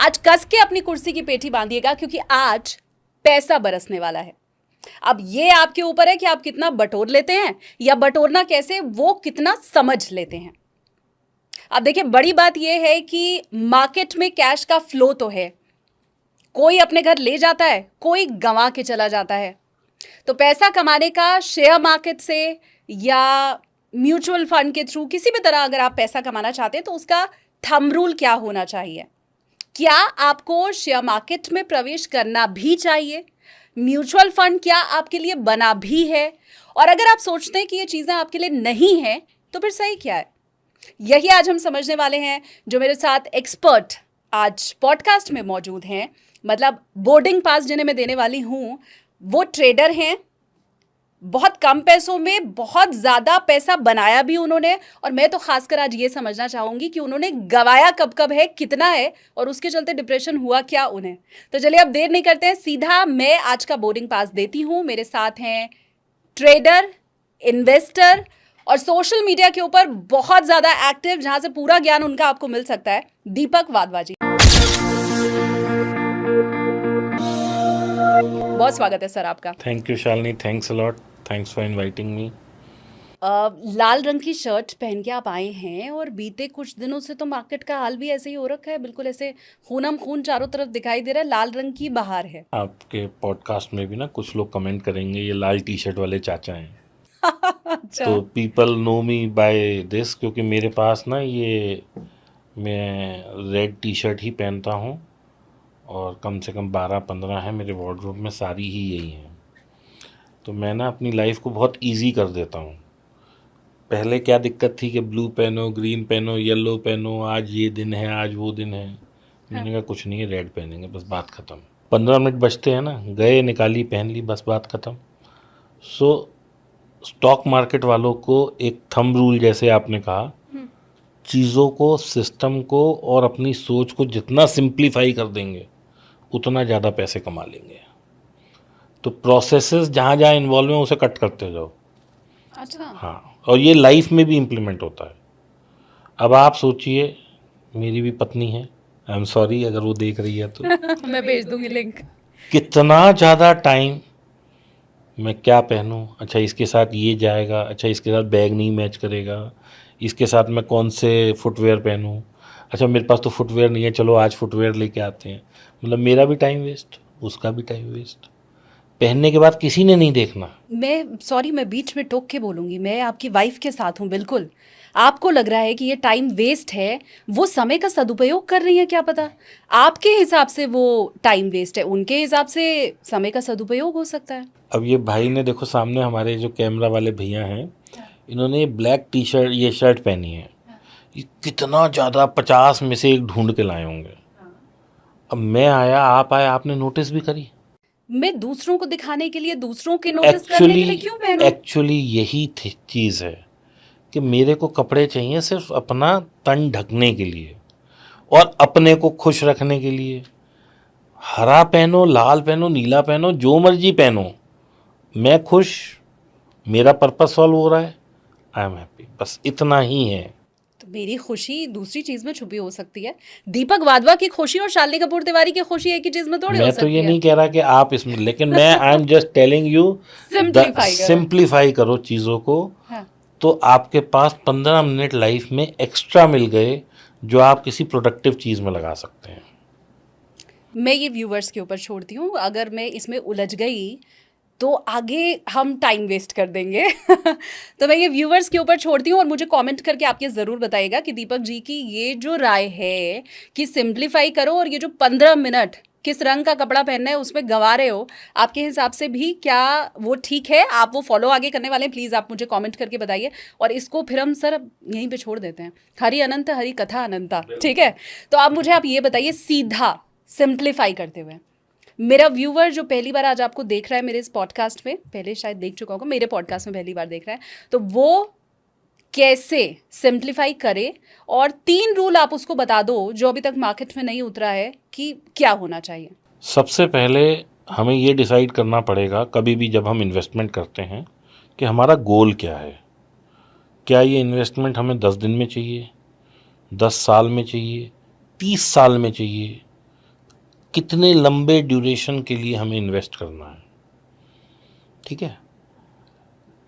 आज कस के अपनी कुर्सी की पेठी बांधिएगा, क्योंकि आज पैसा बरसने वाला है। अब ये आपके ऊपर है कि आप कितना बटोर लेते हैं, या बटोरना कैसे वो कितना समझ लेते हैं। अब देखिए, बड़ी बात यह है कि मार्केट में कैश का फ्लो तो है, कोई अपने घर ले जाता है, कोई गंवा के चला जाता है। तो पैसा कमाने का शेयर मार्केट से या म्यूचुअल फंड के थ्रू किसी भी तरह अगर आप पैसा कमाना चाहते हैं तो उसका थंब रूल क्या होना चाहिए? क्या आपको शेयर मार्केट में प्रवेश करना भी चाहिए? म्यूचुअल फंड क्या आपके लिए बना भी है? और अगर आप सोचते हैं कि ये चीज़ें आपके लिए नहीं हैं, तो फिर सही क्या है? यही आज हम समझने वाले हैं। जो मेरे साथ एक्सपर्ट आज पॉडकास्ट में मौजूद हैं, मतलब बोर्डिंग पास जिन्हें मैं देने वाली हूँ, वो ट्रेडर हैं। बहुत कम पैसों में बहुत ज़्यादा पैसा बनाया भी उन्होंने, और मैं तो खासकर आज ये समझना चाहूँगी कि उन्होंने गवाया कब कब है, कितना है, और उसके चलते डिप्रेशन हुआ क्या उन्हें। तो चलिए अब देर नहीं करते हैं, सीधा मैं आज का बोर्डिंग पास देती हूँ। मेरे साथ हैं ट्रेडर, इन्वेस्टर और सोशल मीडिया के ऊपर बहुत ज़्यादा एक्टिव, जहाँ से पूरा ज्ञान उनका आपको मिल सकता है, दीपक वाधवा जी। बहुत स्वागत है सर आपका। Thank you Shalini, thanks a lot, thanks for inviting me. लाल रंग की शर्ट पहन के आप आए हैं, और बीते कुछ दिनों से तो मार्केट का हाल भी ऐसे ही हो रखा है, बिल्कुल ऐसे खूनम खून चारों तरफ दिखाई दे रहा है। लाल रंग की बहार है। आपके पॉडकास्ट में भी ना कुछ लोग कमेंट करेंगे ये लाल टी शर्ट वाले चाचा हैं। अच्छा। तो people know me by this, क्योंकि मेरे पास ना ये मैं रेड टी शर्ट ही पहनता हूँ, और कम से कम 12-15 है मेरे वार्डरोब में, सारी ही यही हैं। तो मैं ना अपनी लाइफ को बहुत इजी कर देता हूँ। पहले क्या दिक्कत थी कि ब्लू पहनो, ग्रीन पहनो, येलो पहनो, आज ये दिन है, आज वो दिन है। मैंने कहा कुछ नहीं है, रेड पहनेंगे, बस बात ख़त्म। 15 मिनट बचते हैं ना, गए, निकाली, पहन ली, बस बात ख़त्म। सो स्टॉक मार्केट वालों को एक थंब रूल, जैसे आपने कहा, चीज़ों को, सिस्टम को और अपनी सोच को जितना सिंप्लीफाई कर देंगे उतना ज़्यादा पैसे कमा लेंगे। तो प्रोसेसेस जहाँ जहाँ इन्वॉल्व हैं उसे कट करते जाओ। अच्छा। हाँ, और ये लाइफ में भी इम्प्लीमेंट होता है। अब आप सोचिए, मेरी भी पत्नी है, आई एम सॉरी अगर वो देख रही है तो मैं भेज दूंगी लिंक। कितना ज़्यादा टाइम मैं क्या पहनूं, अच्छा इसके साथ ये जाएगा, अच्छा इसके साथ बैग नहीं मैच करेगा, इसके साथ मैं कौन से फुटवेयर पहनूं, अच्छा मेरे पास तो फुटवेयर नहीं है, चलो आज फुटवेयर लेके आते हैं। मतलब मेरा भी टाइम वेस्ट, उसका भी टाइम वेस्ट। पहनने के बाद किसी ने नहीं देखना। मैं सॉरी, मैं बीच में टोक के बोलूंगी, मैं आपकी वाइफ के साथ हूँ बिल्कुल। आपको लग रहा है कि ये टाइम वेस्ट है, वो समय का सदुपयोग कर रही है, क्या पता आपके हिसाब से वो टाइम वेस्ट है, उनके हिसाब से समय का सदुपयोग हो सकता है। अब ये भाई ने देखो, सामने हमारे जो कैमरा वाले भैया हैं, इन्होंने ये ब्लैक टी शर्ट, ये शर्ट पहनी है। ये कितना ज़्यादा 50 में से एक ढूंढ के लाए होंगे। अब मैं आया, आप आए, आपने नोटिस भी करी? मैं दूसरों को दिखाने के लिए, दूसरों के नोटिस करने के लिए क्यों पहनूं? एक्चुअली यही चीज़ है कि मेरे को कपड़े चाहिए सिर्फ अपना तन ढकने के लिए और अपने को खुश रखने के लिए। हरा पहनो, लाल पहनो, नीला पहनो, जो मर्जी पहनो, मैं खुश, मेरा पर्पस सॉल्व हो रहा है, आई एम हैप्पी, बस इतना ही है। तो मेरी खुशी दूसरी चीज में छुपी हो सकती है। दीपक वाधवा की खुशी और शालिनी कपूर तिवारी की खुशी एक ही चीज में थोड़ी हो मैं सकती तो ये है। नहीं कह रहा कि आप इसमें, लेकिन मैं I am just telling you, simplify करो। सिंप्लीफाई करो चीज़ों को। हाँ। तो आपके पास 15 मिनट लाइफ में एक्स्ट्रा मिल गए, जो आप किसी प्रोडक्टिव चीज़ में लगा सकते हैं। मैं ये व्यूवर्स के ऊपर छोड़ती हूँ, अगर मैं इसमें उलझ गई तो आगे हम टाइम वेस्ट कर देंगे। तो मैं ये व्यूवर्स के ऊपर छोड़ती हूँ, और मुझे कमेंट करके आप ये ज़रूर बताइएगा कि दीपक जी की ये जो राय है कि सिंप्लीफाई करो, और ये जो 15 मिनट किस रंग का कपड़ा पहनना है उसमें गंवा रहे हो, आपके हिसाब से भी क्या वो ठीक है? आप वो फॉलो आगे करने वाले हैं? प्लीज़ आप मुझे कमेंट करके बताइए। और इसको फिर हम सर यहीं पे छोड़ देते हैं। हरि अनंत, हरि कथा अनंता, ठीक है? तो आप मुझे आप ये बताइए, सीधा सिंप्लीफाई करते हुए, मेरा व्यूवर जो पहली बार आज आपको देख रहा है मेरे इस पॉडकास्ट में, पहले शायद देख चुका होगा, मेरे पॉडकास्ट में पहली बार देख रहा है, तो वो कैसे सिंप्लीफाई करे, और 3 रूल आप उसको बता दो जो अभी तक मार्केट में नहीं उतरा है कि क्या होना चाहिए। सबसे पहले हमें ये डिसाइड करना पड़ेगा कभी भी जब हम इन्वेस्टमेंट करते हैं कि हमारा गोल क्या है। क्या ये इन्वेस्टमेंट हमें 10 दिन में चाहिए, 10 साल में चाहिए, 30 साल में चाहिए, कितने लंबे ड्यूरेशन के लिए हमें इन्वेस्ट करना है, ठीक है।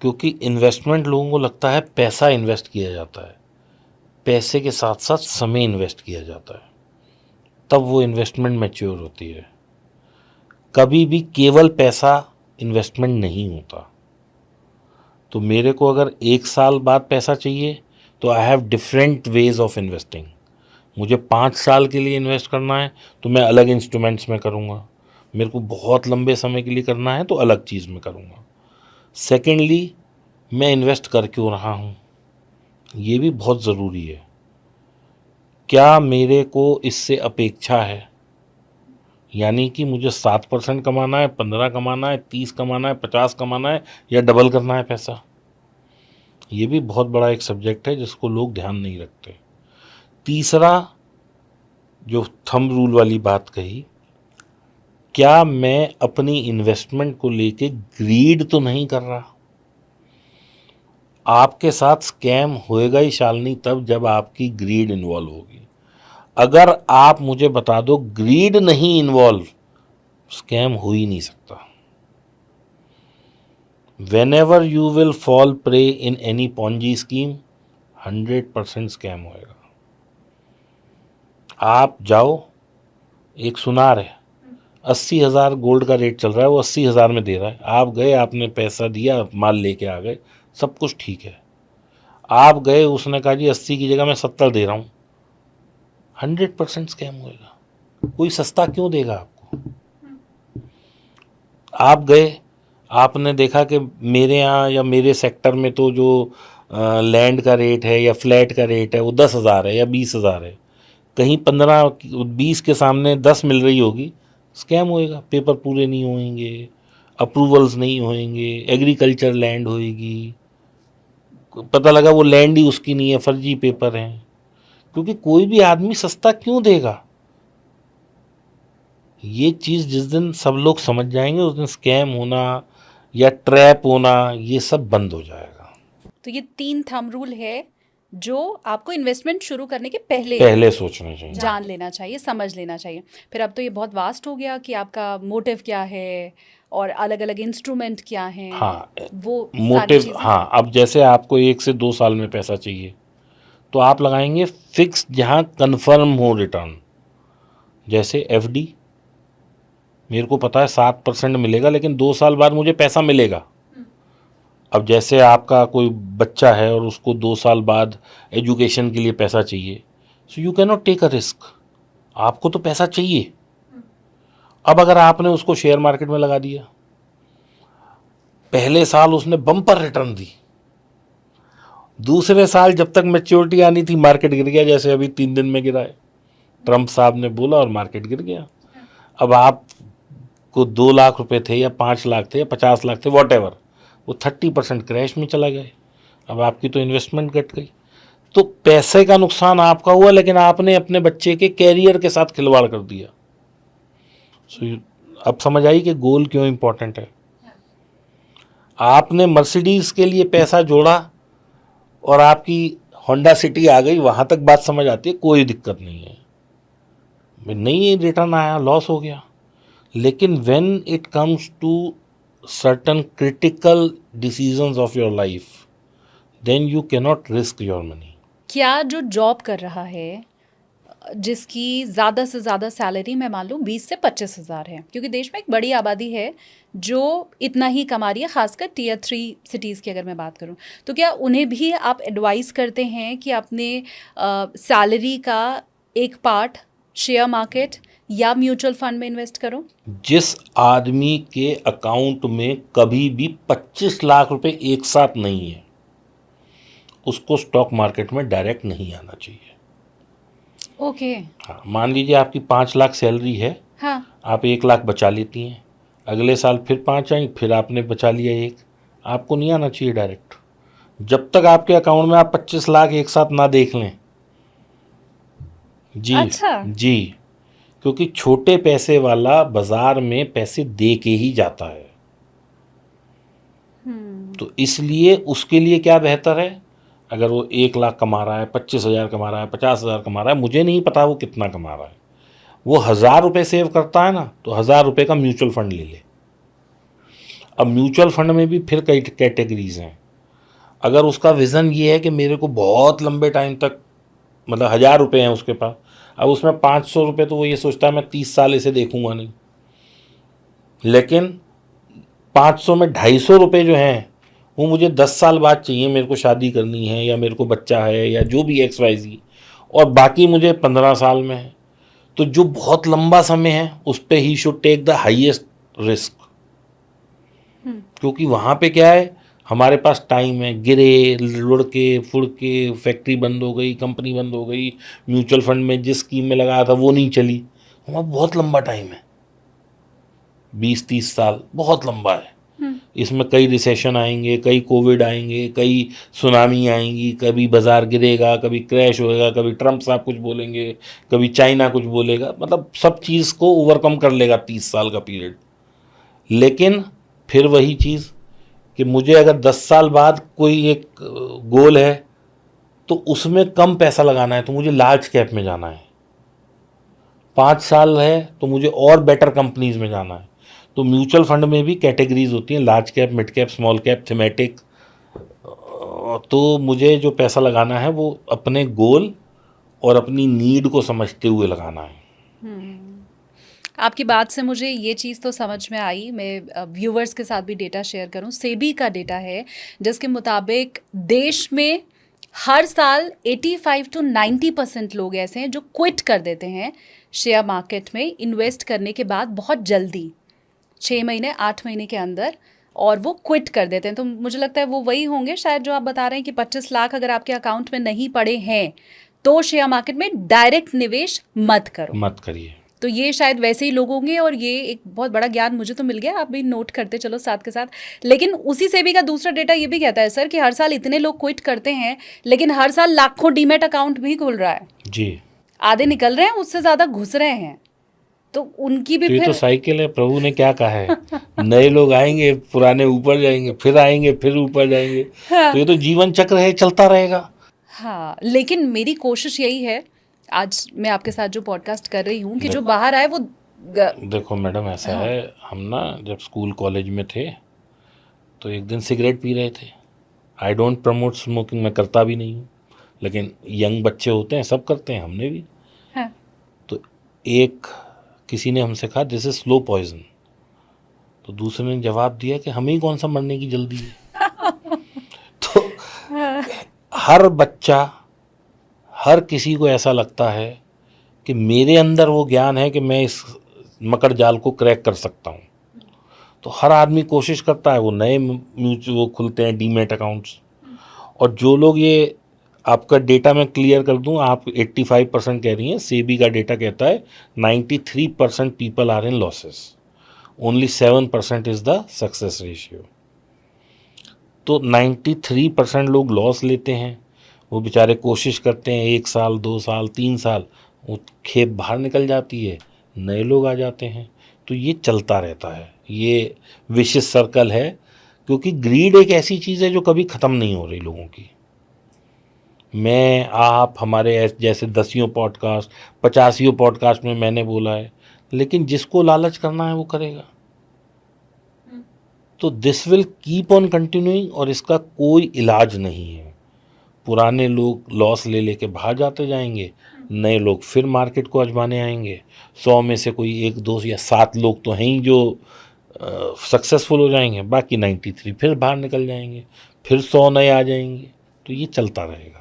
क्योंकि इन्वेस्टमेंट लोगों को लगता है पैसा इन्वेस्ट किया जाता है, पैसे के साथ साथ समय इन्वेस्ट किया जाता है, तब वो इन्वेस्टमेंट मैच्योर होती है। कभी भी केवल पैसा इन्वेस्टमेंट नहीं होता। तो मेरे को अगर 1 साल बाद पैसा चाहिए तो I have different ways of investing. मुझे 5 साल के लिए इन्वेस्ट करना है तो मैं अलग इंस्ट्रूमेंट्स में करूँगा, मेरे को बहुत लंबे समय के लिए करना है तो अलग चीज़ में करूँगा। सेकेंडली, मैं इन्वेस्ट कर क्यों रहा हूँ, ये भी बहुत ज़रूरी है। क्या मेरे को इससे अपेक्षा है, यानी कि मुझे 7% कमाना है, 15 कमाना है, 30 कमाना है, 50 कमाना है, या डबल करना है पैसा। ये भी बहुत बड़ा एक सब्जेक्ट है जिसको लोग ध्यान नहीं रखते। तीसरा, जो थंब रूल वाली बात कही, क्या मैं अपनी इन्वेस्टमेंट को लेके ग्रीड तो नहीं कर रहा। आपके साथ स्कैम होएगा ही शालिनी तब जब आपकी ग्रीड इन्वॉल्व होगी। अगर आप मुझे बता दो ग्रीड नहीं इन्वॉल्व, स्कैम हो ही नहीं सकता। Whenever you will fall prey in any Ponzi scheme, 100% scam होएगा। आप जाओ, एक सुनार है, 80,000 गोल्ड का रेट चल रहा है, वो 80,000 में दे रहा है। आप गए, आपने पैसा दिया, माल लेके आ गए, सब कुछ ठीक है। आप गए, उसने कहा जी 80 की जगह मैं 70 दे रहा हूँ, 100% स्कैम होएगा। कोई सस्ता क्यों देगा आपको। आप गए, आपने देखा कि मेरे यहाँ या मेरे सेक्टर में तो जो लैंड का रेट है या फ्लैट का रेट है वो 10,000 है या 20,000 है, कहीं 15-20 के सामने 10 मिल रही होगी, स्कैम होएगा। पेपर पूरे नहीं होंगे, अप्रूवल्स नहीं होंगे, एग्रीकल्चर लैंड होएगी, पता लगा वो लैंड ही उसकी नहीं है, फर्जी पेपर हैं। क्योंकि कोई भी आदमी सस्ता क्यों देगा। ये चीज़ जिस दिन सब लोग समझ जाएंगे उस दिन स्कैम होना या ट्रैप होना ये सब बंद हो जाएगा। तो ये 3 थंब रूल है जो आपको इन्वेस्टमेंट शुरू करने के पहले सोचना चाहिए, जान लेना चाहिए, समझ लेना चाहिए। फिर अब तो ये बहुत वास्ट हो गया कि आपका मोटिव क्या है और अलग अलग इंस्ट्रूमेंट क्या हैं। हाँ, वो मोटिव, हाँ। अब जैसे आपको 1 से 2 साल में पैसा चाहिए तो आप लगाएंगे फिक्स जहाँ कन्फर्म हो रिटर्न। जैसे FD, मेरे को पता है 7% मिलेगा लेकिन 2 साल बाद मुझे पैसा मिलेगा। अब जैसे आपका कोई बच्चा है और उसको 2 साल बाद एजुकेशन के लिए पैसा चाहिए, so you can not take a risk, आपको तो पैसा चाहिए। अब अगर आपने उसको शेयर मार्केट में लगा दिया, पहले साल उसने बम्पर रिटर्न दी, दूसरे साल जब तक मैच्योरिटी आनी थी मार्केट गिर गया, जैसे अभी 3 दिन में गिरा है, ट्रंप साहब ने बोला और मार्केट गिर गया। अब आपको 2 लाख रुपए थे या 5 लाख थे या 50 लाख थे, वॉटेवर, वो 30% क्रैश में चला गया। अब आपकी तो इन्वेस्टमेंट कट गई। तो पैसे का नुकसान आपका हुआ लेकिन आपने अपने बच्चे के कैरियर के साथ खिलवाड़ कर दिया। अब समझ आई कि गोल क्यों इंपॉर्टेंट है। आपने मर्सिडीज के लिए पैसा जोड़ा और आपकी होंडा सिटी आ गई, वहां तक बात समझ आती है, कोई दिक्कत नहीं है, नहीं रिटर्न आया, लॉस हो गया। लेकिन when it comes to certain critical decisions of your life, then you cannot risk your money. क्या जो जॉब कर रहा है जिसकी ज़्यादा से ज़्यादा सैलरी मैं मान लूँ 20 से 25,000 है, क्योंकि देश में एक बड़ी आबादी है जो इतना ही कमा रही है, खासकर Tier 3 सिटीज़ की अगर मैं बात करूँ, तो क्या उन्हें भी आप एडवाइस करते हैं कि अपने सैलरी का एक पार्ट शेयर मार्केट या म्यूचुअल फंड में इन्वेस्ट करो? जिस आदमी के अकाउंट में कभी भी 25 लाख रुपए एक साथ नहीं है, उसको स्टॉक मार्केट में डायरेक्ट नहीं आना चाहिए। ओके। हाँ, मान लीजिए आपकी 5 लाख सैलरी है, हाँ, आप 1 लाख बचा लेती हैं, अगले साल फिर 5 आई, फिर आपने बचा लिया 1, आपको नहीं आना चाहिए डायरेक्ट, जब तक आपके अकाउंट में आप 25 लाख एक साथ ना देख लें। जी, अच्छा। जी, क्योंकि छोटे पैसे वाला बाजार में पैसे दे के ही जाता है। तो इसलिए उसके लिए क्या बेहतर है, अगर वो 1 लाख कमा रहा है, 25,000 कमा रहा है, 50,000 कमा रहा है, मुझे नहीं पता वो कितना कमा रहा है, वो 1,000 रुपये सेव करता है ना, तो 1,000 रुपये का म्यूचुअल फंड ले ले। अब म्यूचुअल फंड में भी फिर कई कैटेगरीज हैं। अगर उसका विज़न ये है कि मेरे को बहुत लंबे टाइम तक, मतलब 1,000 रुपये हैं उसके पास, अब उसमें 500 रुपये तो वो ये सोचता है मैं 30 साल इसे देखूंगा नहीं, लेकिन 500 में 250 रुपये जो हैं वो मुझे 10 साल बाद चाहिए, मेरे को शादी करनी है या मेरे को बच्चा है या जो भी XYZ, और बाकी मुझे 15 साल में है। तो जो बहुत लंबा समय है उस पर ही should take the highest risk, क्योंकि वहाँ पे क्या है, हमारे पास टाइम है। गिरे, लुढ़के फुड़के, फैक्ट्री बंद हो गई, कंपनी बंद हो गई, म्यूचुअल फंड में जिस स्कीम में लगाया था वो नहीं चली, हमारा बहुत लंबा टाइम है, 20-30 साल बहुत लंबा है। इसमें कई रिसेशन आएंगे, कई कोविड आएंगे, कई सुनामी आएंगी, कभी बाजार गिरेगा, कभी क्रैश होएगा, कभी ट्रम्प साहब कुछ बोलेंगे, कभी चाइना कुछ बोलेगा, मतलब सब चीज़ को ओवरकम कर लेगा 30 साल का पीरियड। लेकिन फिर वही चीज़ कि मुझे अगर 10 साल बाद कोई एक गोल है तो उसमें कम पैसा लगाना है, तो मुझे लार्ज कैप में जाना है। 5 साल है तो मुझे और बेटर कंपनीज में जाना है। तो म्यूचुअल फंड में भी कैटेगरीज होती हैं, large cap, mid cap, small cap, thematic. तो मुझे जो पैसा लगाना है वो अपने गोल और अपनी नीड को समझते हुए लगाना है। आपकी बात से मुझे ये चीज़ तो समझ में आई। मैं व्यूवर्स के साथ भी डेटा शेयर करूं। सेबी का डेटा है जिसके मुताबिक देश में हर साल 85 to 90% लोग ऐसे हैं जो क्विट कर देते हैं शेयर मार्केट में इन्वेस्ट करने के बाद बहुत जल्दी, 6 महीने 8 महीने के अंदर, और वो क्विट कर देते हैं। तो मुझे लगता है वो वही होंगे शायद जो आप बता रहे हैं कि 25 लाख अगर आपके अकाउंट में नहीं पड़े हैं तो शेयर मार्केट में डायरेक्ट निवेश मत करिए। तो ये शायद वैसे ही लोग होंगे, और ये एक बहुत बड़ा ज्ञान मुझे तो मिल गया, आप भी नोट करते चलो साथ के साथ। लेकिन उसी सेबी का दूसरा डेटा ये भी कहता है सर कि हर साल इतने लोग क्विट करते हैं, लेकिन हर साल लाखों डीमैट अकाउंट भी खुल रहा है जी, आधे निकल रहे हैं, उससे ज़्यादा घुस रहे हैं। तो उनकी भी तो ये फिर तो साइकिल है, प्रभु ने क्या कहा है, नए लोग आएंगे, पुराने ऊपर जाएंगे, फिर आएंगे, फिर ऊपर जाएंगे। तो ये तो जीवन चक्र है, चलता रहेगा। हाँ, लेकिन मेरी कोशिश यही है, आज मैं आपके साथ जो पॉडकास्ट कर रही हूँ, कि जो बाहर आए वो देखो मैडम, ऐसा है, हम ना जब स्कूल कॉलेज में थे तो एक दिन सिगरेट पी रहे थे। आई डोंट प्रमोट स्मोकिंग, मैं करता भी नहीं हूँ, लेकिन यंग बच्चे होते हैं, सब करते हैं, हमने भी। तो एक किसी ने हमसे कहा दिस इज स्लो पॉइजन, तो दूसरे ने जवाब दिया कि हमें ही कौन सा मरने की जल्दी है। तो हर बच्चा, हर किसी को ऐसा लगता है कि मेरे अंदर वो ज्ञान है कि मैं इस मकर जाल को क्रैक कर सकता हूँ। तो हर आदमी कोशिश करता है, वो नए म्यूचुअल वो खुलते हैं डीमैट अकाउंट्स। और जो लोग, ये आपका डेटा मैं क्लियर कर दूं, आप 85% कह रही हैं, सेबी का डेटा कहता है 93% people are in losses, only 7% is the success ratio. तो 93% लोग लॉस लेते हैं, वो बेचारे कोशिश करते हैं 1 साल 2 साल 3 साल, वो खेप बाहर निकल जाती है, नए लोग आ जाते हैं। तो ये चलता रहता है, ये विशियस सर्कल है, क्योंकि ग्रीड एक ऐसी चीज़ है जो कभी ख़त्म नहीं हो रही लोगों की। मैं, आप, हमारे जैसे 10 पॉडकास्ट 50 पॉडकास्ट में मैंने बोला है, लेकिन जिसको लालच करना है वो करेगा। तो this will keep on continuing, और इसका कोई इलाज नहीं है। पुराने लोग लॉस ले लेके बाहर जाते जाएंगे, नए लोग फिर मार्केट को आजमाने आएंगे। 100 में से कोई 1 2 या 7 लोग तो हैं ही जो सक्सेसफुल हो जाएंगे, बाकी 93 फिर बाहर निकल जाएंगे, फिर 100 नए आ जाएंगे। तो ये चलता रहेगा।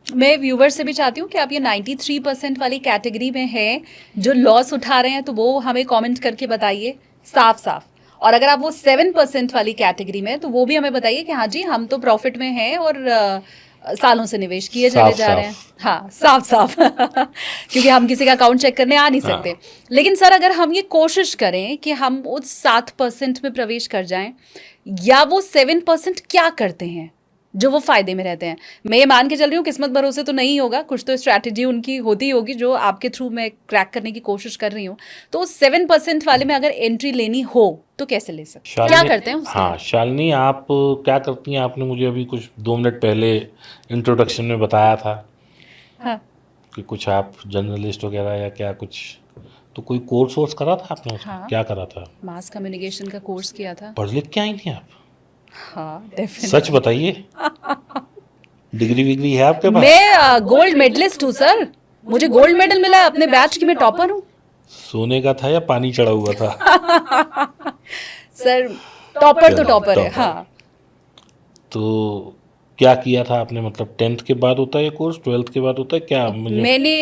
मैं व्यूवर से भी चाहती हूँ कि आप ये 93% वाली कैटेगरी में हैं जो लॉस उठा रहे हैं, तो वो हमें कमेंट करके बताइए साफ साफ। और अगर आप वो 7% वाली कैटेगरी में, तो वो भी हमें बताइए कि हाँ जी हम तो प्रॉफिट में हैं और सालों से निवेश किए चले जा रहे हैं। हाँ, साफ साफ क्योंकि हम किसी का अकाउंट चेक करने आ नहीं सकते। लेकिन सर, अगर हम ये कोशिश करें कि हम उस 7% में प्रवेश कर जाएं, या वो 7% क्या करते हैं जो वो फायदे में रहते हैं। मैं ये मान के चल रही हूँ किस्मत भरोसे तो नहीं होगा, कुछ तो स्ट्रैटेजी उनकी होती होगी जो आपके थ्रू मैं क्रैक करने की कोशिश कर रही हूँ। तो उस 7% वाले में अगर एंट्री लेनी हो तो कैसे ले सकते हैं, क्या करते हैं उसमें? हाँ शालिनी, आप क्या करती हैं? आपने मुझे अभी कुछ 2 मिनट पहले इंट्रोडक्शन में बताया था। हाँ, कि कुछ आप जर्नलिस्ट वगैरह या क्या कुछ तो कोई कोर्स वोर्स करा था आपने उसमें? हाँ। क्या करा था? मास कम्युनिकेशन का कोर्स किया था। पढ़ लिख के आई थी आप? हाँ, डेफिनेटली। सच बताइए, डिग्री विग्री है आपके पास? मैं गोल्ड मेडलिस्ट हूँ सर, मुझे गोल्ड मेडल मिला है अपने बैच की, मैं टॉपर हूँ सोने का था या पानी चढ़ा हुआ था? सर। टॉपर तो चलो, टॉपर है, टॉपर। हाँ। तो क्या किया था आपने? मतलब 10th के बाद होता है ये कोर्स, 12th के बाद होता है क्या? मुझे मैंने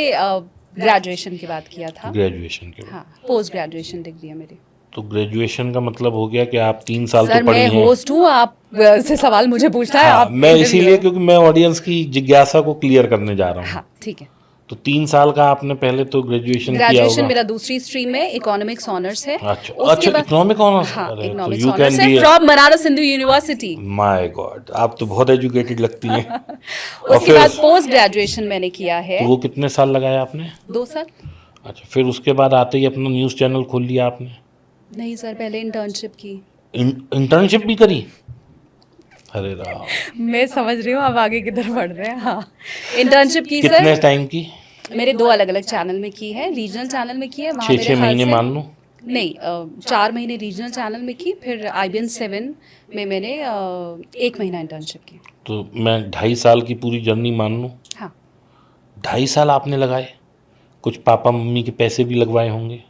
ग्रेजुएशन के बाद किया था। ग्रेजुएशन के बाद। हाँ, पोस्ट ग्रेजुएशन डिग्री है मेरी। तो ग्रेजुएशन का मतलब हो गया कि आप 3 साल सर तो पढ़ी मैं हैं। होस्ट हूँ, आप से सवाल मुझे पूछना है, हाँ, आप मैं interviewer इसीलिए हो। क्योंकि मैं ऑडियंस की जिज्ञासा को क्लियर करने जा रहा हूँ। हाँ, ठीक है। तो 3 साल का आपने पहले तो ग्रेजुएशन किया ग्रेजुएशन होगा। मेरा दूसरी स्ट्रीम में इकोनॉमिक्स ऑनर्स है। अच्छा उसके अच्छा, बाद इकोनॉमिक ऑनर्स। हाँ, अरे तो इकोनॉमिक्स यू ऑनर्स कैन है be. From Banaras Hindu University. My God, आप तो बहुत एजुकेटेड लगती हैं। और उसके फिर बाद पोस्ट ग्रेजुएशन मैंने किया है तो वो कितने साल लगाया आपने? 2 साल। अच्छा, फिर उसके बाद आते ही अपना न्यूज़ चैनल खोल लिया आपने? नहीं सर, पहले इंटर्नशिप की। इंटर्नशिप भी करी? अरे राम। मैं समझ रही हूँ आप आगे किधर बढ़ रहे हैं। हाँ, इंटर्नशिप की कितने सर। टाइम की? मेरे 2 अलग अलग चैनल में की है, रीजनल चैनल में की है, वहाँ 6 महीने मान लूँ? नहीं, 4 महीने रीजनल चैनल में की, फिर IBN 7 में मैंने 1 महीना इंटर्नशिप की। तो मैं 2.5 साल की पूरी जर्नी मान लूँ? हाँ, 2.5 साल आपने लगाए? कुछ पापा मम्मी के पैसे भी लगवाए होंगे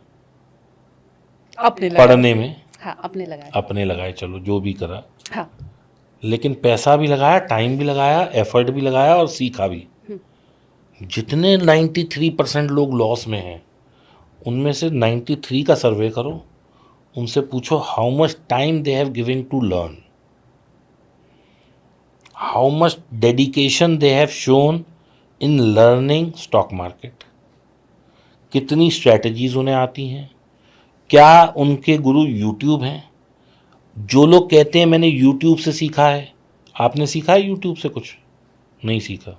अपने लगाए। पढ़ने में? हाँ, अपने लगाए। अपने लगाए, चलो जो भी करा। हाँ, लेकिन पैसा भी लगाया, टाइम भी लगाया, एफर्ट भी लगाया और सीखा भी। जितने 93% लोग लॉस में हैं, उनमें से 93 का सर्वे करो, उनसे पूछो how much time they have given to learn, how much dedication they have shown in learning stock market, कितनी स्ट्रैटेजीज उन्हें आती हैं, क्या उनके गुरु यूट्यूब हैं। जो लोग कहते हैं मैंने यूट्यूब से सीखा है, आपने सीखा है यूट्यूब से? कुछ नहीं सीखा।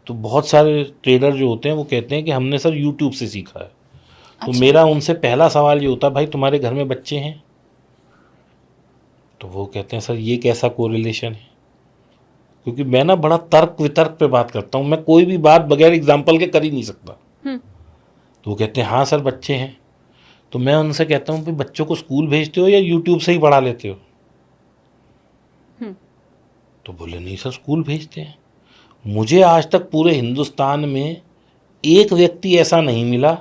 तो बहुत सारे ट्रेडर जो होते हैं वो कहते हैं कि हमने सर यूट्यूब से सीखा है। तो अच्छा। मेरा उनसे पहला सवाल ये होता है, भाई तुम्हारे घर में बच्चे हैं? तो वो कहते हैं सर ये कैसा कोरिलेशन है? क्योंकि मैं ना बड़ा तर्क वितर्क पे बात करता हूँ, मैं कोई भी बात बगैर एग्जाम्पल के कर ही नहीं सकता। तो वो कहते हैं हाँ सर बच्चे हैं। तो मैं उनसे कहता हूँ कि बच्चों को स्कूल भेजते हो या यूट्यूब से ही पढ़ा लेते हो? तो बोले नहीं सर स्कूल भेजते हैं। मुझे आज तक पूरे हिंदुस्तान में एक व्यक्ति ऐसा नहीं मिला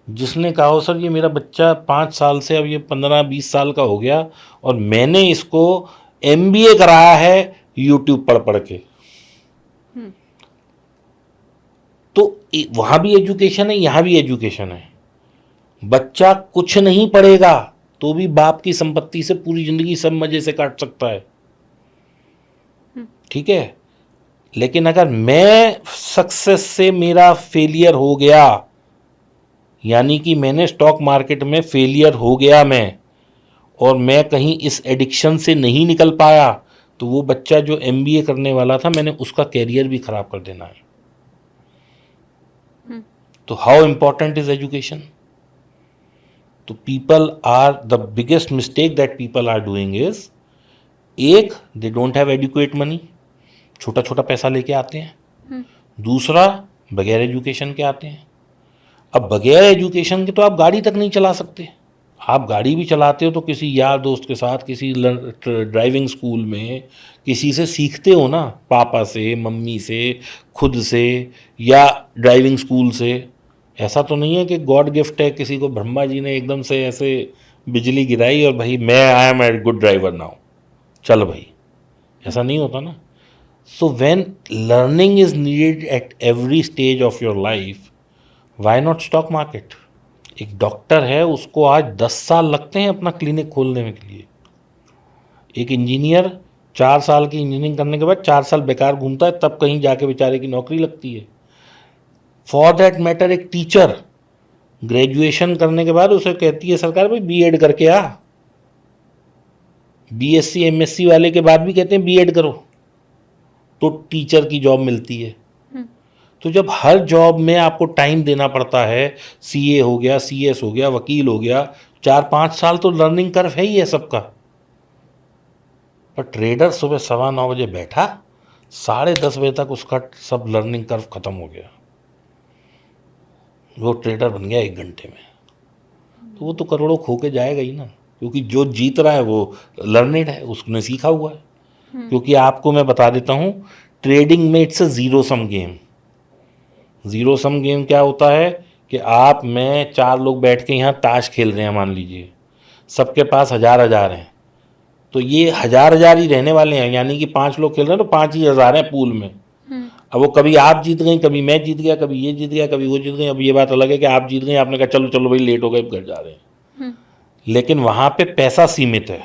जिसने कहा हो सर ये मेरा बच्चा 5 साल से अब ये 15-20 साल का हो गया और मैंने इसको MBA कराया है यूट्यूब पढ़ पढ़ के। तो वहाँ भी एजुकेशन है, यहाँ भी एजुकेशन है। बच्चा कुछ नहीं पढ़ेगा तो भी बाप की संपत्ति से पूरी जिंदगी सब मजे से काट सकता है, ठीक है। लेकिन अगर मैं सक्सेस से मेरा फेलियर हो गया, यानी कि मैंने स्टॉक मार्केट में फेलियर हो गया मैं, और मैं कहीं इस एडिक्शन से नहीं निकल पाया, तो वो बच्चा जो MBA करने वाला था मैंने उसका कैरियर भी खराब कर देना है। तो हाउ इम्पॉर्टेंट इज एजुकेशन? तो people are the biggest mistake that people are doing is, एक they don't have educate money, छोटा छोटा पैसा लेके आते हैं। दूसरा बगैर एजुकेशन के आते हैं। अब बगैर एजुकेशन के तो आप गाड़ी तक नहीं चला सकते। आप गाड़ी भी चलाते हो तो किसी यार दोस्त के साथ, किसी ड्राइविंग स्कूल में किसी से सीखते हो ना, पापा से, मम्मी से, खुद से, या ड्राइविंग स्कूल से। ऐसा तो नहीं है कि गॉड गिफ्ट है, किसी को ब्रह्मा जी ने एकदम से ऐसे बिजली गिराई और भाई मैं I am a good driver now, चल भाई, ऐसा नहीं होता ना। So when learning is needed at every stage of your life, why not stock market? एक डॉक्टर है उसको आज 10 साल लगते हैं अपना क्लिनिक खोलने में के लिए। एक इंजीनियर 4 साल की इंजीनियरिंग करने के बाद 4 साल बेकार घूमता है, तब कहीं जाके बेचारे की नौकरी लगती है। फॉर दैट मैटर एक टीचर ग्रेजुएशन करने के बाद उसे कहती है सरकार भाई B.Ed करके आ। BSc MSc वाले के बाद भी कहते हैं B.Ed करो तो टीचर की जॉब मिलती है। तो जब हर जॉब में आपको टाइम देना पड़ता है, CA हो गया, CS हो गया, वकील हो गया, 4-5 साल तो लर्निंग कर्व है ही है सबका। पर ट्रेडर सुबह 9:15 बजे बैठा, 10:30 बजे तक उसका सब लर्निंग कर्व खत्म हो गया, वो ट्रेडर बन गया 1 घंटे में। तो वो तो करोड़ों खो के जाएगा ही ना, क्योंकि जो जीत रहा है वो लर्नेड है, उसने सीखा हुआ है। क्योंकि आपको मैं बता देता हूँ, ट्रेडिंग में it's a zero sum game. Zero sum game क्या होता है कि आप मैं 4 लोग बैठ के यहाँ ताश खेल रहे हैं, मान लीजिए सबके पास 1000 हैं, तो ये 1000 ही रहने वाले हैं, यानी कि 5 लोग खेल रहे हैं तो 5 ही 1000 हैं पूल में। अब वो कभी आप जीत गई, कभी मैं जीत गया, कभी ये जीत गया, कभी वो जीत गई। अब ये बात अलग है कि आप जीत गए, आपने कहा चलो चलो भाई लेट हो गए, अब घर जा रहे हैं, लेकिन वहाँ पे पैसा सीमित है,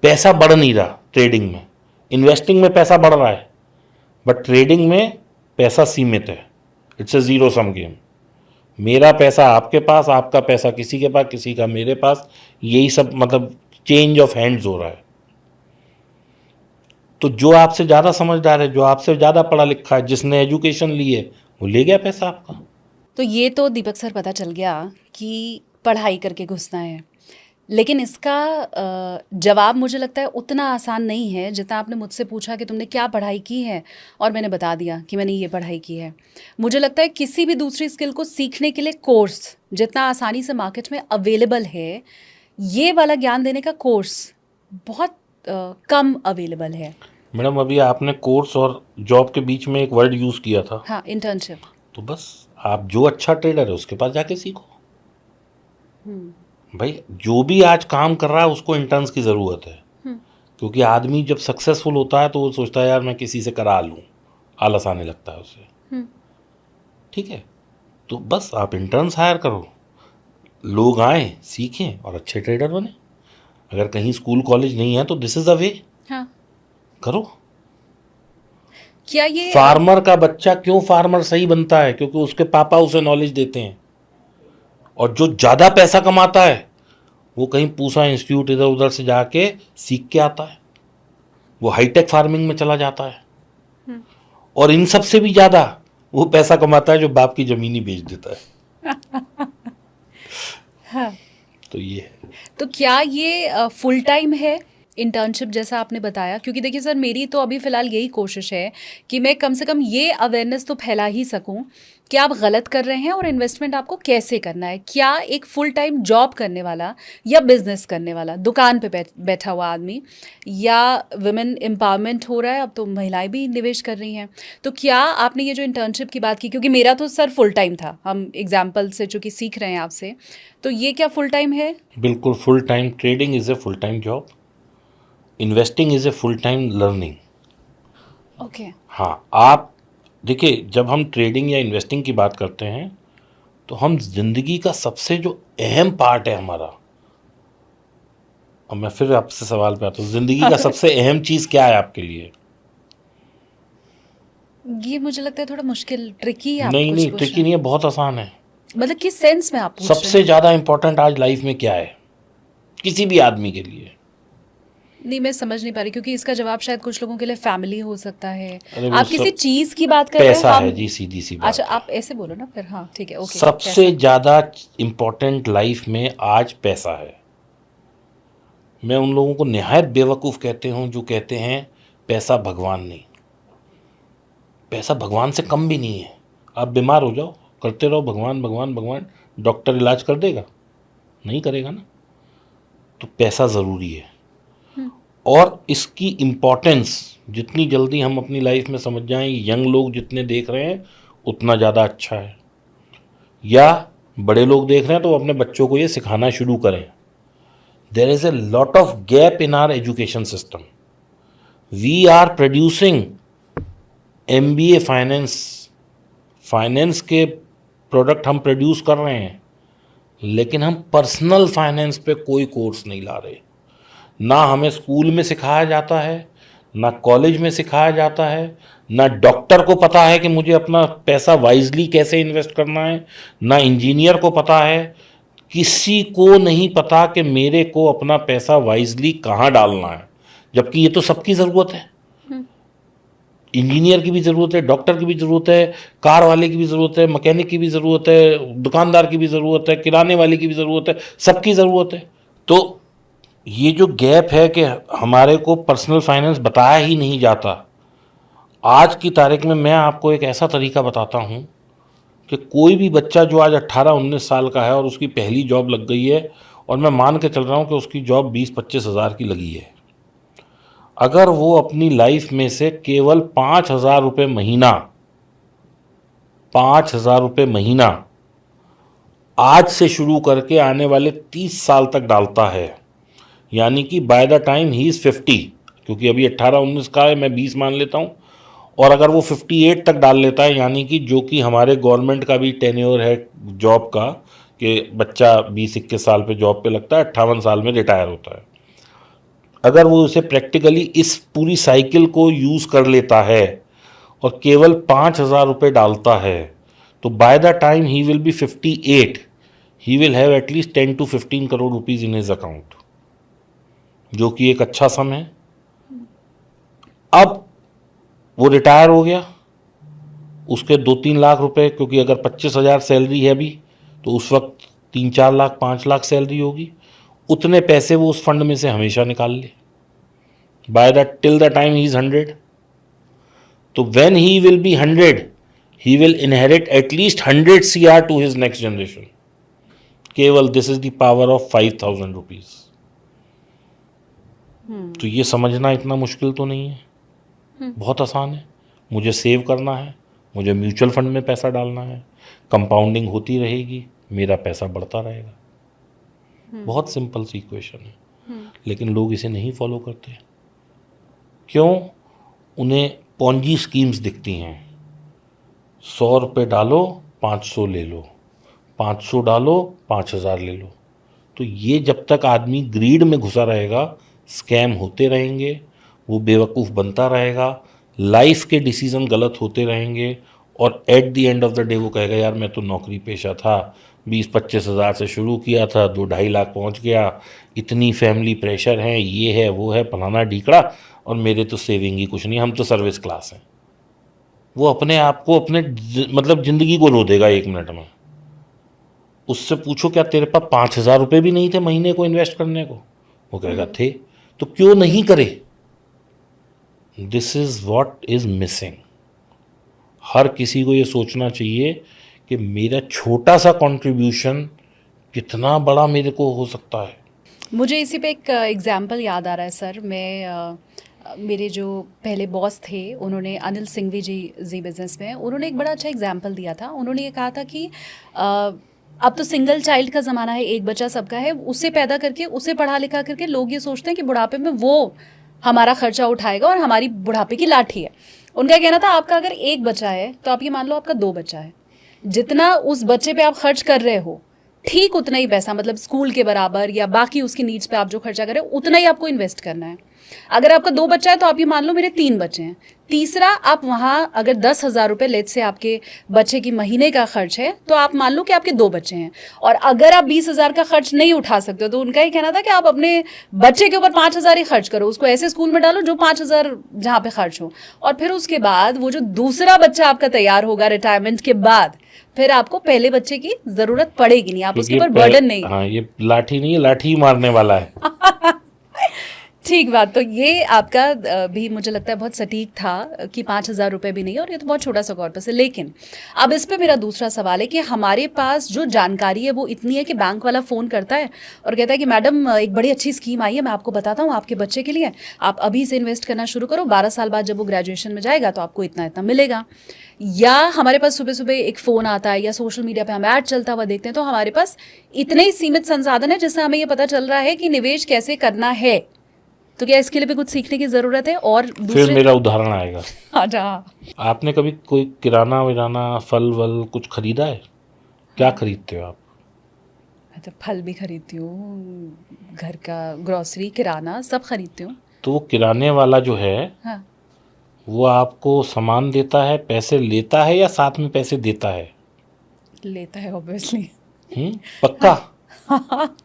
पैसा बढ़ नहीं रहा। ट्रेडिंग में, इन्वेस्टिंग में पैसा बढ़ रहा है, बट ट्रेडिंग में पैसा सीमित है। It's a zero sum game. मेरा पैसा आपके पास, आपका पैसा किसी के पास, किसी का मेरे पास, यही सब मतलब चेंज ऑफ हैंड्स हो रहा है। तो जो आपसे ज़्यादा समझदार है, जो आपसे ज़्यादा पढ़ा लिखा है, जिसने एजुकेशन ली है, वो ले गया पैसा आपका। तो ये तो दीपक सर पता चल गया कि पढ़ाई करके घुसना है, लेकिन इसका जवाब मुझे लगता है उतना आसान नहीं है जितना आपने मुझसे पूछा कि तुमने क्या पढ़ाई की है और मैंने बता दिया कि मैंने ये पढ़ाई की है। मुझे लगता है किसी भी दूसरी स्किल को सीखने के लिए कोर्स जितना आसानी से मार्केट में अवेलेबल है, ये वाला ज्ञान देने का कोर्स बहुत कम अवेलेबल है। मैडम अभी आपने कोर्स और जॉब के बीच में एक वर्ड यूज़ किया था, हाँ, इंटर्नशिप। तो बस आप जो अच्छा ट्रेडर है उसके पास जाके सीखो। भाई जो भी आज काम कर रहा है उसको इंटर्न्स की ज़रूरत है, क्योंकि आदमी जब सक्सेसफुल होता है तो वो सोचता है यार मैं किसी से करा लूँ, आलस आने लगता है उसे। ठीक है, तो बस आप इंटर्न्स हायर करो, लोग आए सीखें और अच्छे ट्रेडर बने। अगर कहीं स्कूल कॉलेज नहीं है तो दिस इज़ अ वे। हाँ, करो। क्या ये फार्मर का बच्चा क्यों फार्मर सही बनता है? क्योंकि उसके पापा उसे नॉलेज देते हैं। और जो ज़्यादा पैसा कमाता है वो कहीं पूसा इंस्टीट्यूट इधर उधर से जाके सीख के आता है, वो हाईटेक फार्मिंग में चला जाता है। और इन सब से भी ज़्यादा वो पैसा कमाता है जो बाप की ज़मीन ही बेच देता है। हाँ। तो ये है। तो क्या ये फुल टाइम है इंटर्नशिप जैसा आपने बताया? क्योंकि देखिए सर, मेरी तो अभी फ़िलहाल यही कोशिश है कि मैं कम से कम ये अवेयरनेस तो फैला ही सकूं कि आप गलत कर रहे हैं और इन्वेस्टमेंट आपको कैसे करना है। क्या एक फुल टाइम जॉब करने वाला या बिजनेस करने वाला, दुकान पे बैठा हुआ आदमी, या वुमेन एम्पावरमेंट हो रहा है, अब तो महिलाएं भी निवेश कर रही हैं, तो क्या आपने ये जो इंटर्नशिप की बात की, क्योंकि मेरा तो सर फुल टाइम था, हम एग्जाम्पल से चूँकि सीख रहे हैं आपसे, तो ये क्या फुल टाइम है? बिल्कुल full time. Trading is a full time job, investing is a full time learning. Okay. हाँ, आप देखिए, जब हम ट्रेडिंग या इन्वेस्टिंग की बात करते हैं तो हम ज़िंदगी का सबसे जो अहम पार्ट है हमारा, और मैं फिर आपसे सवाल पे आता हूँ, ज़िंदगी का सबसे अहम चीज़ क्या है आपके लिए? ये मुझे लगता है थोड़ा मुश्किल, ट्रिकी है। आप नहीं कुछ नहीं, पूछ ट्रिकी रहे नहीं है, बहुत आसान है। हैं? मतलब किस सेंस में आप पूछ रहे सबसे हैं? ज़्यादा इम्पोर्टेंट आज लाइफ में क्या है किसी भी आदमी के लिए? नहीं, मैं समझ नहीं पा रही, क्योंकि इसका जवाब शायद कुछ लोगों के लिए फैमिली हो सकता है। अरे वो आप किसी सब चीज की बात कर रहे हैं? पैसा हम है जी, सीधी सी बात अच्छा, है। आप ऐसे बोलो ना फिर। हाँ ठीक है, ओके। सबसे ज़्यादा इम्पोर्टेंट लाइफ में आज पैसा है। मैं उन लोगों को निहायत बेवकूफ़ कहते हूँ जो कहते हैं पैसा भगवान नहीं। पैसा भगवान से कम भी नहीं है। आप बीमार हो जाओ, करते रहो भगवान भगवान भगवान, डॉक्टर इलाज कर देगा? नहीं करेगा ना। तो पैसा ज़रूरी है, और इसकी इम्पोर्टेंस जितनी जल्दी हम अपनी लाइफ में समझ जाएं, यंग लोग जितने देख रहे हैं उतना ज़्यादा अच्छा है, या बड़े लोग देख रहे हैं तो अपने बच्चों को ये सिखाना शुरू करें। There is a lot of gap in our education system. We are producing MBA finance के प्रोडक्ट हम प्रोड्यूस कर रहे हैं, लेकिन हम पर्सनल फाइनेंस पे कोई कोर्स नहीं ला रहे। ना हमें स्कूल में सिखाया जाता है, ना कॉलेज में सिखाया जाता है, ना डॉक्टर को पता है कि मुझे अपना पैसा वाइजली कैसे इन्वेस्ट करना है, ना इंजीनियर को पता है, किसी को नहीं पता कि मेरे को अपना पैसा वाइजली कहाँ डालना है। जबकि ये तो सबकी ज़रूरत है। इंजीनियर की भी ज़रूरत है, डॉक्टर की भी ज़रूरत है, कार वाले की भी ज़रूरत है, मैकेनिक की भी ज़रूरत है, दुकानदार की भी ज़रूरत है, किराने वाले की भी ज़रूरत है, सबकी ज़रूरत है। तो ये जो गैप है कि हमारे को पर्सनल फाइनेंस बताया ही नहीं जाता। आज की तारीख में मैं आपको एक ऐसा तरीका बताता हूँ कि कोई भी बच्चा जो आज 18-19 साल का है और उसकी पहली जॉब लग गई है, और मैं मान के चल रहा हूँ कि उसकी जॉब 20-25 हज़ार की लगी है, अगर वो अपनी लाइफ में से केवल 5,000 रुपये महीना 5,000 रुपये महीना आज से शुरू करके आने वाले 30 साल तक डालता है, यानी कि by the time he is 50, क्योंकि अभी 18-19 का है, मैं 20 मान लेता हूँ, और अगर वो 58 तक डाल लेता है, यानी कि जो कि हमारे गवर्नमेंट का भी टेन्योर है जॉब का, कि बच्चा 20-21 साल पे जॉब पे लगता है, 58 साल में रिटायर होता है, अगर वो उसे प्रैक्टिकली इस पूरी साइकिल को यूज़ कर लेता है और केवल 5,000 रुपये डालता है, तो by the time he will B 58, he will have at least 10 to 15 crore rupees in his account, जो कि एक अच्छा सम है। अब वो रिटायर हो गया, उसके 2-3 लाख रुपए, क्योंकि अगर 25,000 सैलरी है अभी, तो उस वक्त 3-4 लाख 5 लाख सैलरी होगी, उतने पैसे वो उस फंड में से हमेशा निकाल ले by the till the time he is 100। तो when he will be 100, he will inherit at least 100 CR to his next generation. केवल this is the power of 5,000 rupees. तो ये समझना इतना मुश्किल तो नहीं है, बहुत आसान है। मुझे सेव करना है, मुझे म्यूचुअल फंड में पैसा डालना है, कंपाउंडिंग होती रहेगी, मेरा पैसा बढ़ता रहेगा। बहुत सिंपल सी इक्वेशन है, लेकिन लोग इसे नहीं फॉलो करते। क्यों? उन्हें पॉन्जी स्कीम्स दिखती हैं। 100 रुपये डालो 500 ले लो, 500 डालो 5,000 ले लो। तो ये जब तक आदमी ग्रीड में घुसा रहेगा, स्कैम होते रहेंगे, वो बेवकूफ़ बनता रहेगा, लाइफ के डिसीज़न गलत होते रहेंगे, और at the end of the day वो कहेगा यार मैं तो नौकरी पेशा था, 20-25 हज़ार से शुरू किया था, 2-2.5 लाख पहुंच गया, इतनी फैमिली प्रेशर है, ये है वो है फलाना ढीकड़ा, और मेरे तो सेविंग ही कुछ नहीं, हम तो सर्विस क्लास हैं। वो अपने आप को अपने मतलब ज़िंदगी को रो देगा 1 मिनट में। उससे पूछो क्या तेरे पास 5,000 रुपये भी नहीं थे महीने को इन्वेस्ट करने को? वो कहेगा थे। तो क्यों नहीं करे? This is what is missing. हर किसी को ये सोचना चाहिए कि मेरा छोटा सा कंट्रीब्यूशन कितना बड़ा मेरे को हो सकता है। मुझे इसी पे एक एग्जाम्पल याद आ रहा है सर। मेरे जो पहले बॉस थे, उन्होंने अनिल सिंघवी जी बिजनेस में, उन्होंने एक बड़ा अच्छा एग्जाम्पल दिया था। उन्होंने ये कहा था कि अब तो सिंगल चाइल्ड का ज़माना है, एक बच्चा सबका है, उसे पैदा करके उसे पढ़ा लिखा करके लोग ये सोचते हैं कि बुढ़ापे में वो हमारा खर्चा उठाएगा और हमारी बुढ़ापे की लाठी है। उनका कहना था आपका अगर एक बच्चा है तो आप ये मान लो आपका 2 बच्चा है, जितना उस बच्चे पे आप खर्च कर रहे हो ठीक उतना ही पैसा, मतलब स्कूल के बराबर या बाकी उसकी नीड्स पे आप जो खर्चा कर रहे हो उतना ही आपको इन्वेस्ट करना है। अगर आपका 2 बच्चा है तो आप ये मान लो मेरे 3 बच्चे हैं, तीसरा आप वहाँ अगर 10,000 रुपये लेट से आपके बच्चे की महीने का खर्च है तो आप मान लो कि आपके 2 बच्चे हैं, और अगर आप 20,000 का खर्च नहीं उठा सकते हो तो उनका ही कहना था कि आप अपने बच्चे के ऊपर 5,000 ही खर्च करो, उसको ऐसे स्कूल में डालो जो 5,000 जहाँ पे खर्च हो, और फिर उसके बाद वो जो दूसरा बच्चा आपका तैयार होगा रिटायरमेंट के बाद, फिर आपको पहले बच्चे की जरूरत पड़ेगी नहीं, आप उसके ऊपर बर्डन नहीं। हाँ, ये लाठी नहीं है, लाठी मारने वाला है। ठीक बात। तो ये आपका भी मुझे लगता है बहुत सटीक था कि 5,000 रुपये भी नहीं, और ये तो बहुत छोटा सा कॉर्पस है। लेकिन अब इस पे मेरा दूसरा सवाल है कि हमारे पास जो जानकारी है वो इतनी है कि बैंक वाला फ़ोन करता है और कहता है कि मैडम एक बड़ी अच्छी स्कीम आई है, मैं आपको बताता हूँ आपके बच्चे के लिए, आप अभी से इन्वेस्ट करना शुरू करो, 12 साल बाद जब वो ग्रेजुएशन में जाएगा तो आपको इतना इतना मिलेगा। या हमारे पास सुबह सुबह एक फ़ोन आता है या सोशल मीडिया पे हम ऐड चलता हुआ देखते हैं, तो हमारे पास इतने ही सीमित संसाधन है जिससे हमें ये पता चल रहा है कि निवेश कैसे करना है। तो क्या इसके लिए भी कुछ सीखने की ज़रूरत है? और फिर मेरा उदाहरण आएगा। अच्छा, आपने कभी कोई किराना विराना फल वल कुछ खरीदा है? क्या खरीदते हो आप? मैं तो फल भी खरीदती हूँ, घर का ग्रोसरी किराना सब खरीदती हूँ। तो वो किराने वाला जो है, हाँ, वो आपको सामान देता है, पैसे लेता है या साथ में पैसे देता है? लेता है ऑब्वियसली। पक्का? हाँ,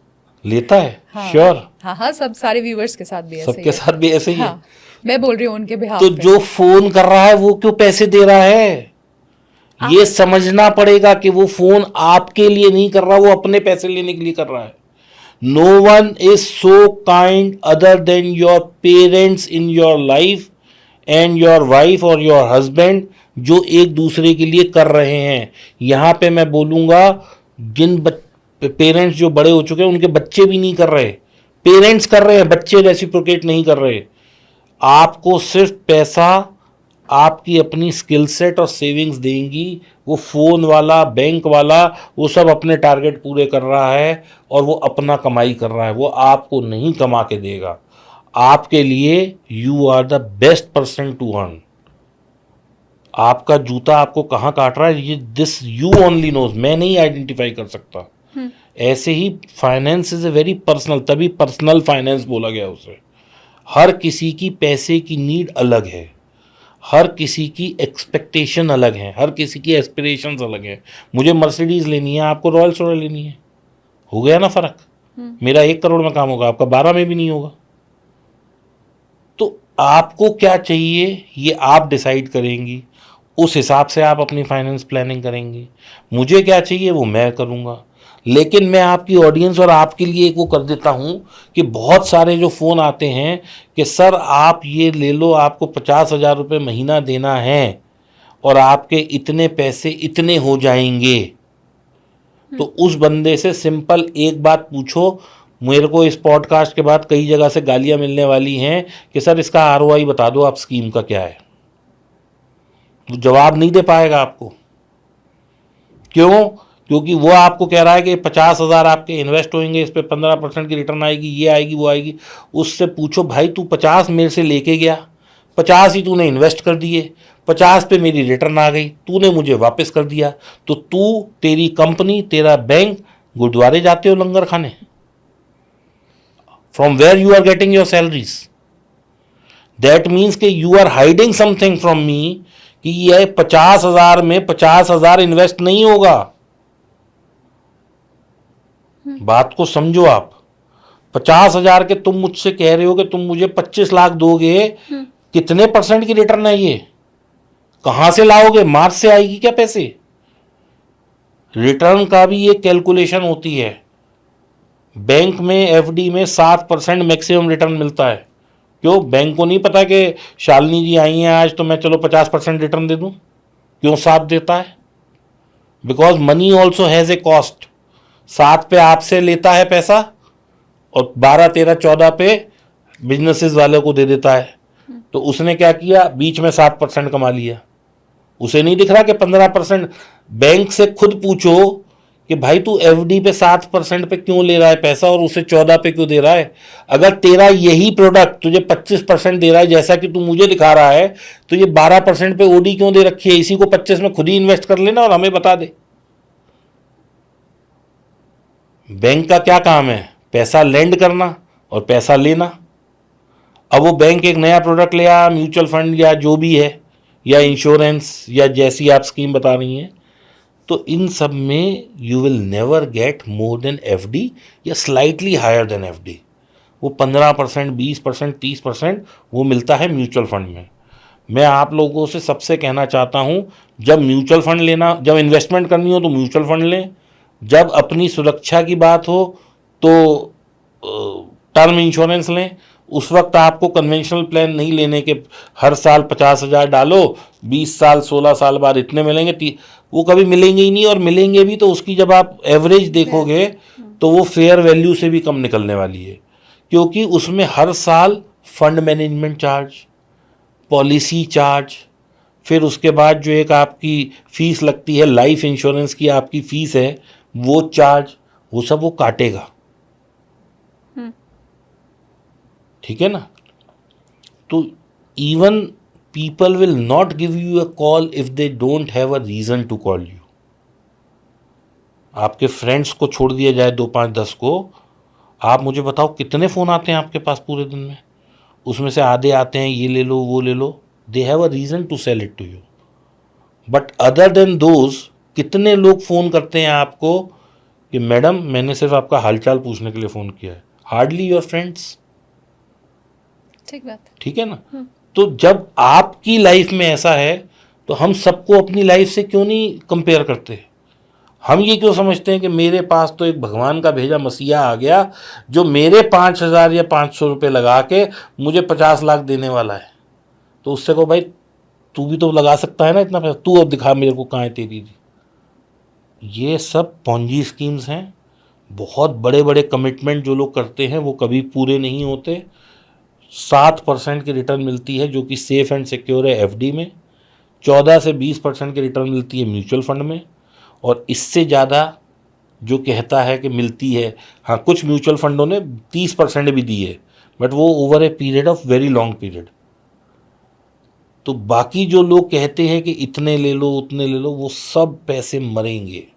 लेता है? हाँ, श्योर? हाँ, सब सारे व्यूवर्स के साथ भी ऐसे ही सबके है। साथ भी ऐसे ही है? हाँ, मैं बोल रही हूँ उनके बिहाफ तो पे। जो फोन कर रहा है वो क्यों पैसे दे रहा है? ये समझना पड़ेगा कि वो फोन आपके लिए नहीं कर रहा, वो अपने पैसे लेने के लिए कर रहा है। No one is so kind other than your parents in your life and your wife or your husband जो एक दूसरे के लिए कर रहे हैं। यहाँ पे मैं बोलूँगा, जिन पेरेंट्स जो बड़े हो चुके हैं उनके बच्चे भी नहीं कर रहे, पेरेंट्स कर रहे हैं, बच्चे रेसिप्रोकेट नहीं कर रहे। आपको सिर्फ पैसा आपकी अपनी स्किल सेट और सेविंग्स देंगी। वो फ़ोन वाला, बैंक वाला, वो सब अपने टारगेट पूरे कर रहा है और वो अपना कमाई कर रहा है, वो आपको नहीं कमा के देगा। आपके लिए you are the best person to earn. आपका जूता आपको कहाँ काट रहा है, ये दिस यू ओनली नोज, मैं नहीं आइडेंटिफाई कर सकता। ऐसे ही finance is a very personal, तभी पर्सनल फाइनेंस बोला गया उसे। हर किसी की पैसे की नीड अलग है, हर किसी की एक्सपेक्टेशन अलग है, हर किसी की एस्पिरेशंस अलग है। मुझे मर्सिडीज लेनी है, आपको रॉयल्स रॉयल लेनी है, हो गया ना फर्क। मेरा 1 करोड़ में काम होगा, आपका 12 में भी नहीं होगा। तो आपको क्या चाहिए ये आप डिसाइड करेंगी, उस हिसाब से आप अपनी फाइनेंस प्लानिंग करेंगी। मुझे क्या चाहिए वो मैं करूँगा। लेकिन मैं आपकी ऑडियंस और आपके लिए एक वो कर देता हूँ कि बहुत सारे जो फ़ोन आते हैं कि सर आप ये ले लो, आपको 50,000 रुपये महीना देना है और आपके इतने पैसे इतने हो जाएंगे। तो उस बंदे से सिंपल एक बात पूछो। मेरे को इस पॉडकास्ट के बाद कई जगह से गालियाँ मिलने वाली हैं कि सर इसका ROI बता दो, आप स्कीम का क्या है। वो जवाब नहीं दे पाएगा आपको। क्यों? क्योंकि वो आपको कह रहा है कि 50,000 आपके इन्वेस्ट होंगे, इस पर 15% की रिटर्न आएगी, ये आएगी, वो आएगी। उससे पूछो भाई तू 50 मेरे से लेके गया, 50 ही तूने इन्वेस्ट कर दिए, 50 पे मेरी रिटर्न आ गई, तूने मुझे वापस कर दिया, तो तू, तेरी कंपनी, तेरा बैंक गुरुद्वारे जाते हो लंगर खाने? From where you are getting your salaries? That means कि you are hiding something from me कि ये 50,000 में 50,000 इन्वेस्ट नहीं होगा। बात को समझो आप। 50,000 के तुम मुझसे कह रहे हो कि तुम मुझे 25 लाख दोगे, कितने % की रिटर्न है ये? कहां से लाओगे? मार्च से आएगी क्या पैसे? रिटर्न का भी एक कैलकुलेशन होती है। बैंक में FD में 7% मैक्सिमम रिटर्न मिलता है। क्यों? बैंक को नहीं पता कि शालिनी जी आई हैं आज तो मैं चलो 50% रिटर्न दे दूं? क्यों 7 देता है? Because money also has a cost. 7 पे आपसे लेता है पैसा और 12, 13, 14 पे बिजनेसेस वाले को दे देता है। तो उसने क्या किया? बीच में 7% कमा लिया। उसे नहीं दिख रहा कि 15%। बैंक से खुद पूछो कि भाई तू FD पे 7% पे क्यों ले रहा है पैसा और उसे 14 पे क्यों दे रहा है? अगर तेरा यही प्रोडक्ट तुझे 25% दे रहा है जैसा कि तू मुझे दिखा रहा है, तो ये 12% पे OD क्यों दे रखी है? इसी को 25 में खुद ही इन्वेस्ट कर लेना और हमें बता दे। बैंक का क्या काम है? पैसा लेंड करना और पैसा लेना। अब वो बैंक एक नया प्रोडक्ट ले आया, म्यूचुअल फंड या जो भी है, या इंश्योरेंस, या जैसी आप स्कीम बता रही हैं, तो इन सब में you will never get more than FD या स्लाइटली हायर देन FD। वो 15%, 20%, 30% वो मिलता है म्यूचुअल फंड में। मैं आप लोगों से सबसे कहना चाहता हूँ, जब म्यूचुअल फंड लेना, जब इन्वेस्टमेंट करनी हो तो म्यूचुअल फंड लें। जब अपनी सुरक्षा की बात हो तो टर्म इंश्योरेंस लें। उस वक्त आपको कन्वेंशनल प्लान नहीं लेने के हर साल 50,000 डालो, 20 साल 16 साल बाद इतने मिलेंगे, वो कभी मिलेंगे ही नहीं। और मिलेंगे भी तो उसकी जब आप एवरेज देखोगे तो वो फेयर वैल्यू से भी कम निकलने वाली है, क्योंकि उसमें हर साल fund management charge, policy charge, फिर उसके बाद जो एक आपकी फ़ीस लगती है लाइफ इंश्योरेंस की, आपकी फ़ीस है वो चार्ज, वो सब वो काटेगा। ठीक है ना? तो even people will not give you a call if they don't have a reason to call you. आपके फ्रेंड्स को छोड़ दिया जाए 2, 5, 10 को, आप मुझे बताओ कितने फ़ोन आते हैं आपके पास पूरे दिन में? उसमें से आधे आते हैं ये ले लो वो ले लो, they have a reason to sell it to you. But other than those, कितने लोग फ़ोन करते हैं आपको कि मैडम मैंने सिर्फ आपका हालचाल पूछने के लिए फ़ोन किया है? Hardly your friends. ठीक बात। ठीक है ना? तो जब आपकी लाइफ में ऐसा है तो हम सबको अपनी लाइफ से क्यों नहीं कंपेयर करते? हम ये क्यों समझते हैं कि मेरे पास तो एक भगवान का भेजा मसीहा आ गया जो मेरे 5,000 या 500 रुपये लगा के मुझे 50 लाख देने वाला है? तो उससे को भाई तू भी तो लगा सकता है ना इतना पैसा, तू अब दिखा मेरे को कहाँ है तेरी। ये सब पॉन्जी स्कीम्स हैं। बहुत बड़े बड़े कमिटमेंट जो लोग करते हैं वो कभी पूरे नहीं होते। 7% की रिटर्न मिलती है जो कि सेफ एंड सिक्योर है एफडी में, 14 से 20% की रिटर्न मिलती है म्यूचुअल फंड में, और इससे ज़्यादा जो कहता है कि मिलती है, हाँ कुछ म्यूचुअल फंडों ने 30% भी दी है, बट वो over a period of very long period. तो बाकी जो लोग कहते हैं कि इतने ले लो उतने ले लो, वो सब पैसे मरेंगे।